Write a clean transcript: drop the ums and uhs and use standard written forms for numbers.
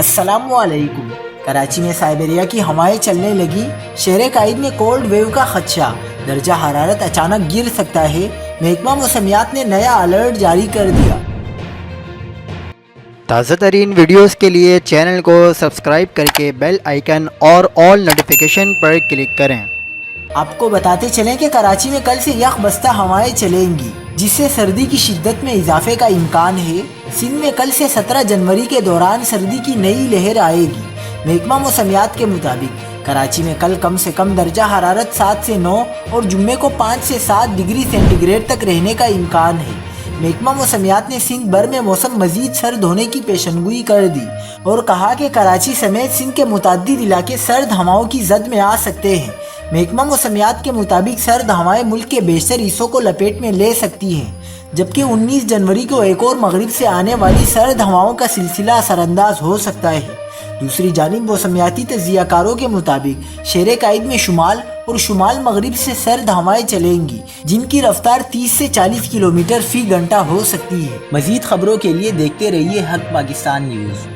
السلام علیکم۔ کراچی میں سائبیریا کی ہوائیں چلنے لگی، شہر قائد میں کولڈ ویو کا خدشہ، درجہ حرارت اچانک گر سکتا ہے، محکمہ موسمیات نے نیا الرٹ جاری کر دیا۔ تازہ ترین ویڈیوز کے لیے چینل کو سبسکرائب کر کے بیل آئیکن اور آل نوٹیفیکیشن پر کلک کریں۔ آپ کو بتاتے چلیں کہ کراچی میں کل سے یخ بستہ ہوائیں چلیں گی، جس سے سردی کی شدت میں اضافے کا امکان ہے۔ سندھ میں کل سے 17 جنوری کے دوران سردی کی نئی لہر آئے گی۔ محکمہ موسمیات کے مطابق کراچی میں کل کم سے کم درجہ حرارت 7 سے 9 اور جمعے کو 5 سے 7 ڈگری سینٹی گریڈ تک رہنے کا امکان ہے۔ محکمہ موسمیات نے سندھ بھر میں موسم مزید سرد ہونے کی پیشنگوئی کر دی اور کہا کہ کراچی سمیت سندھ کے متعدد علاقے سرد ہواؤں کی زد میں آ سکتے ہیں۔ محکمہ موسمیات کے مطابق سرد ہوائیں ملک کے بیشتر حصوں کو لپیٹ میں لے سکتی ہیں، جبکہ 19 جنوری کو ایک اور مغرب سے آنے والی سرد ہواؤں کا سلسلہ اثر انداز ہو سکتا ہے۔ دوسری جانب موسمیاتی تجزیہ کاروں کے مطابق شہر قائد میں شمال اور شمال مغرب سے سرد ہوائیں چلیں گی، جن کی رفتار 30 سے 40 کلومیٹر فی گھنٹہ ہو سکتی ہے۔ مزید خبروں کے لیے دیکھتے رہیے حق پاکستان نیوز۔